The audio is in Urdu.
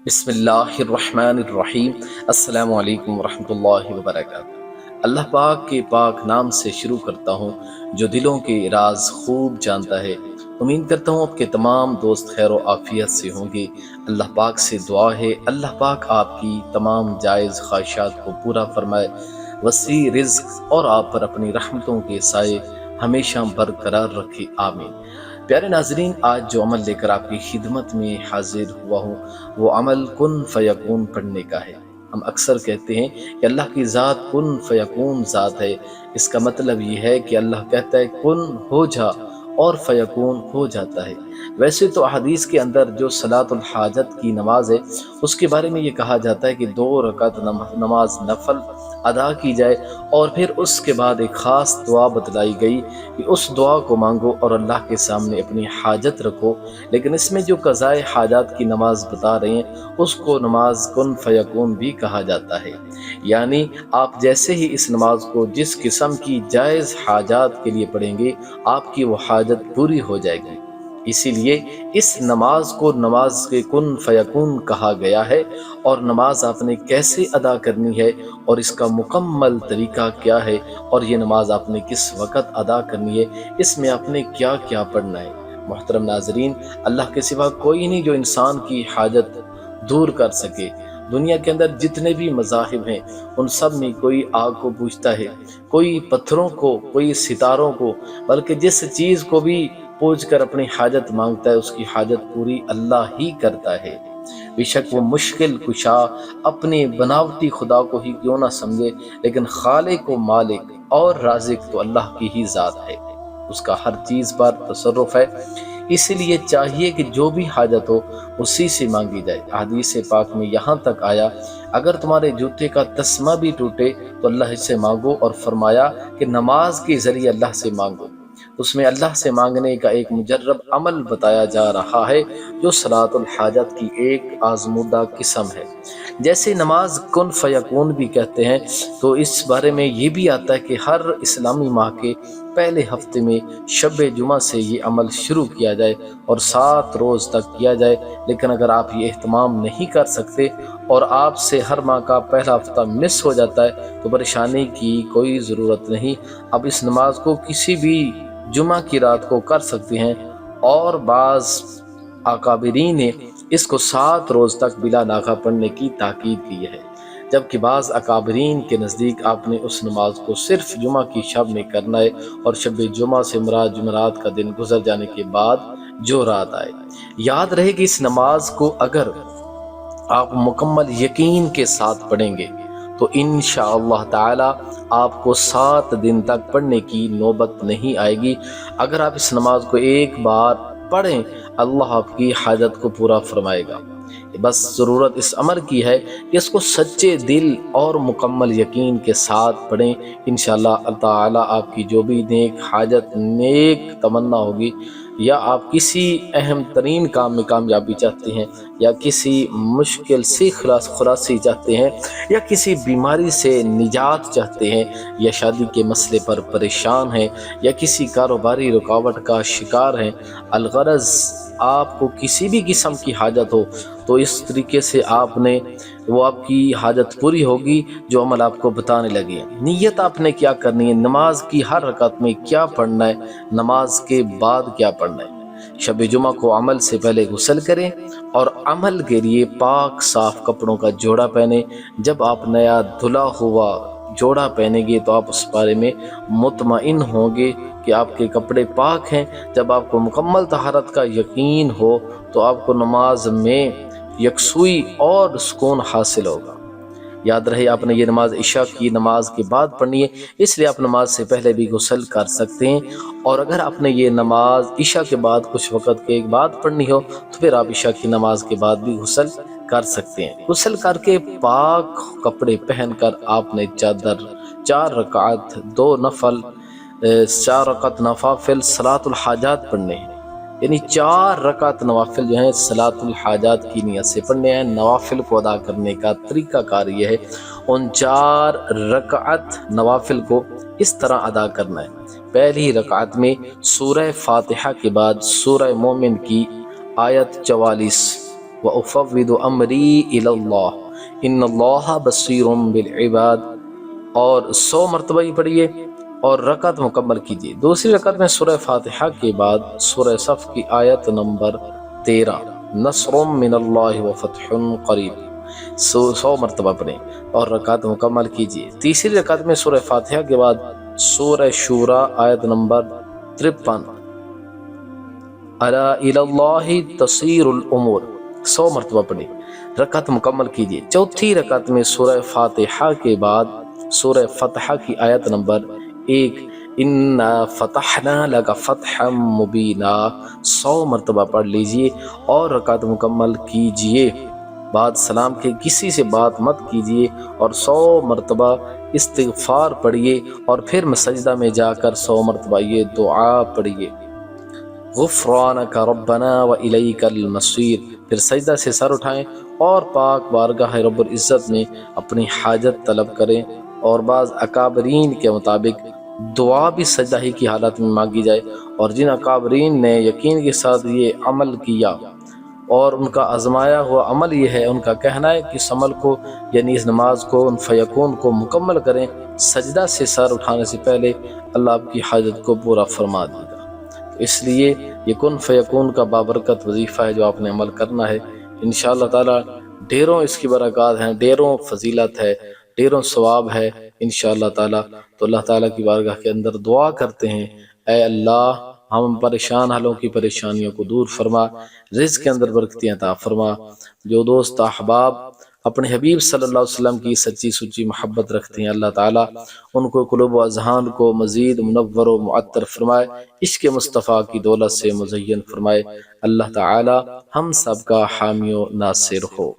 بسم اللہ الرحمن الرحیم۔ السلام علیکم ورحمۃ اللہ وبرکاتہ۔ اللہ پاک کے پاک نام سے شروع کرتا ہوں جو دلوں کے راز خوب جانتا ہے۔ امید کرتا ہوں آپ کے تمام دوست خیر و عافیت سے ہوں گے۔ اللہ پاک سے دعا ہے اللہ پاک آپ کی تمام جائز خواہشات کو پورا فرمائے، وسیع رزق اور آپ پر اپنی رحمتوں کے سائے ہمیشہ برقرار رکھے، آمین۔ پیارے ناظرین، آج جو عمل لے کر آپ کی خدمت میں حاضر ہوا ہوں وہ عمل کن فیکون پڑھنے کا ہے۔ ہم اکثر کہتے ہیں کہ اللہ کی ذات کن فیکون ذات ہے۔ اس کا مطلب یہ ہے کہ اللہ کہتا ہے کن ہو جا اور فیکون ہو جاتا ہے۔ ویسے تو احادیث کے اندر جو صلاۃ الحاجت کی نماز ہے اس کے بارے میں یہ کہا جاتا ہے کہ 2 رکعت نماز نفل ادا کی جائے اور پھر اس کے بعد ایک خاص دعا بتلائی گئی کہ اس دعا کو مانگو اور اللہ کے سامنے اپنی حاجت رکھو۔ لیکن اس میں جو قضاء حاجات کی نماز بتا رہے ہیں اس کو نماز کن فیکون بھی کہا جاتا ہے، یعنی آپ جیسے ہی اس نماز کو جس قسم کی جائز حاجات کے لیے پڑھیں گے آپ کی وہ حاجت پوری ہو جائے گی۔ اسی لیے اس نماز کو نماز کے کن فیکون کہا گیا ہے۔ اور نماز آپ نے کیسے ادا کرنی ہے اور اس کا مکمل طریقہ کیا ہے اور یہ نماز آپ نے کس وقت ادا کرنی ہے، اس میں آپ نے کیا کیا پڑھنا ہے۔ محترم ناظرین، اللہ کے سوا کوئی نہیں جو انسان کی حاجت دور کر سکے۔ دنیا کے اندر جتنے بھی مذاہب ہیں ان سب میں کوئی آگ کو پوجتا ہے، کوئی پتھروں کو، کوئی ستاروں کو، بلکہ جس چیز کو بھی پوج کر اپنی حاجت مانگتا ہے اس کی حاجت پوری اللہ ہی کرتا ہے۔ بے شک وہ مشکل کشا اپنے بناوٹی خدا کو ہی کیوں نہ سمجھے، لیکن خالق و مالک اور رازق تو اللہ کی ہی ذات ہے، اس کا ہر چیز پر تصرف ہے۔ اسی لیے چاہیے کہ جو بھی حاجت ہو اسی سے مانگی جائے۔ حدیث پاک میں یہاں تک آیا اگر تمہارے جوتے کا تسمہ بھی ٹوٹے تو اللہ سے مانگو، اور فرمایا کہ نماز کے ذریعے اللہ سے مانگو۔ اس میں اللہ سے مانگنے کا ایک مجرب عمل بتایا جا رہا ہے جو صلاۃ الحاجت کی ایک آزمودہ قسم ہے۔ جیسے نماز کن فیکون بھی کہتے ہیں تو اس بارے میں یہ بھی آتا ہے کہ ہر اسلامی ماہ کے پہلے ہفتے میں شب جمعہ سے یہ عمل شروع کیا جائے اور 7 روز تک کیا جائے۔ لیکن اگر آپ یہ اہتمام نہیں کر سکتے اور آپ سے ہر ماہ کا پہلا ہفتہ مس ہو جاتا ہے تو پریشانی کی کوئی ضرورت نہیں۔ اب اس نماز کو کسی بھی جمعہ کی رات کو کر سکتے ہیں، اور بعض اکابرین نے اس کو 7 روز تک بلا ناغہ پڑھنے کی تاکید کی ہے، جبکہ بعض اکابرین کے نزدیک آپ نے اس نماز کو صرف جمعہ کی شب میں کرنا ہے، اور شب جمعہ سے مراد جمعرات کا دن گزر جانے کے بعد جو رات آئے۔ یاد رہے کہ اس نماز کو اگر آپ مکمل یقین کے ساتھ پڑھیں گے تو انشاءاللہ تعالی آپ کو 7 دن تک پڑھنے کی نوبت نہیں آئے گی۔ اگر آپ اس نماز کو ایک بار پڑھیں اللہ آپ کی حاجت کو پورا فرمائے گا۔ بس ضرورت اس امر کی ہے کہ اس کو سچے دل اور مکمل یقین کے ساتھ پڑھیں۔ انشاءاللہ تعالی آپ کی جو بھی نیک حاجت، نیک تمنا ہوگی، یا آپ کسی اہم ترین کام میں کامیابی چاہتے ہیں، یا کسی مشکل سے خلاصی چاہتے ہیں، یا کسی بیماری سے نجات چاہتے ہیں، یا شادی کے مسئلے پر پریشان ہیں، یا کسی کاروباری رکاوٹ کا شکار ہیں، الغرض آپ کو کسی بھی قسم کی حاجت ہو تو اس طریقے سے آپ نے وہ آپ کی حاجت پوری ہوگی جو عمل آپ کو بتانے لگے۔ نیت آپ نے کیا کرنی ہے، نماز کی ہر رکعت میں کیا پڑھنا ہے، نماز کے بعد کیا پڑھنا ہے۔ شب جمعہ کو عمل سے پہلے غسل کریں اور عمل کے لیے پاک صاف کپڑوں کا جوڑا پہنیں۔ جب آپ نیا دھلا ہوا جوڑا پہنیں گے تو آپ اس بارے میں مطمئن ہوں گے کہ آپ کے کپڑے پاک ہیں۔ جب آپ کو مکمل طہارت کا یقین ہو تو آپ کو نماز میں یکسوئی اور سکون حاصل ہوگا۔ یاد رہے آپ نے یہ نماز عشاء کی نماز کے بعد پڑھنی ہے، اس لیے آپ نماز سے پہلے بھی غسل کر سکتے ہیں، اور اگر آپ نے یہ نماز عشاء کے بعد کچھ وقت کے بعد پڑھنی ہو تو پھر آپ عشاء کی نماز کے بعد بھی غسل کر سکتے ہیں۔ غسل کر کے پاک کپڑے پہن کر آپ نے 4 رکعت 2 نفل 4 رکعت نوافل صلاۃ الحاجات پڑھنے ہیں، یعنی 4 رکعت نوافل جو ہیں صلاۃ الحاجات کی نیت سے پڑھنے ہیں۔ نوافل کو ادا کرنے کا طریقہ کار یہ ہے، ان 4 رکعت نوافل کو اس طرح ادا کرنا ہے۔ پہلی رکعت میں سورہ فاتحہ کے بعد سورہ مومن کی آیت 44 وَأُفَوِّضُ أَمْرِي إِلَى اللَّهِ إِنَّ اللَّهَ بَصِيرٌ بِالْعِبَادِ، اور 100 مرتبہ ہی پڑھیے اور رکعت مکمل کیجیے۔ دوسری رکعت میں سورہ فاتحہ کے بعد سورہ صف کی آیت نمبر 13 نصر من اللہ وفتح قریب 100 مرتبہ پڑھیں اور رکعت مکمل کیجیے۔ تیسری رکعت میں سورہ فاتحہ کے بعد سورہ شورى آیت نمبر 53 الا الی اللہ تصیر الامور 100 مرتبہ پڑھیں، رکعت مکمل کیجیے۔ چوتھی رکعت میں سورہ فاتحہ کے بعد سورہ فتح کی آیت نمبر 1 اِنَّا فَتَحْنَا لَكَ فَتْحًا مُبِينًا 100 مرتبہ پڑھ لیجئے اور رکعت مکمل کیجئے۔ بعد سلام کے کسی سے بات مت کیجئے اور 100 مرتبہ استغفار پڑھیے، اور پھر سجدہ میں جا کر 100 مرتبہ یہ دعا پڑھیے، غفرانک ربنا وإلیک المصیر۔ پھر سجدہ سے سر اٹھائیں اور پاک بارگاہ رب العزت میں اپنی حاجت طلب کریں، اور بعض اکابرین کے مطابق دعا بھی سجدہ ہی کی حالت میں مانگی جائے، اور جن اکابرین نے یقین کے ساتھ یہ عمل کیا اور ان کا آزمایا ہوا عمل یہ ہے، ان کا کہنا ہے کہ اس عمل کو یعنی اس نماز کو ان فیکون کو مکمل کریں، سجدہ سے سر اٹھانے سے پہلے اللہ آپ کی حاجت کو پورا فرما دے گا۔ اس لیے یہ کن فیکون کا بابرکت وظیفہ ہے جو آپ نے عمل کرنا ہے۔ انشاءاللہ تعالی ڈھیروں اس کی برکات ہیں، ڈھیروں فضیلت ہے، ڈھیروں ثواب ہے انشاءاللہ تعالی۔ تو اللہ تعالیٰ کی بارگاہ کے اندر دعا کرتے ہیں، اے اللہ ہم پریشان حالوں کی پریشانیوں کو دور فرما، رزق کے اندر برکتیں عطا فرما۔ جو دوست احباب اپنے حبیب صلی اللہ علیہ وسلم کی سچی سچی محبت رکھتے ہیں، اللہ تعالیٰ ان کو قلوب و اذہان کو مزید منور و معطر فرمائے، عشق مصطفیٰ کی دولت سے مزین فرمائے۔ اللہ تعالیٰ ہم سب کا حامی و ناصر ہو۔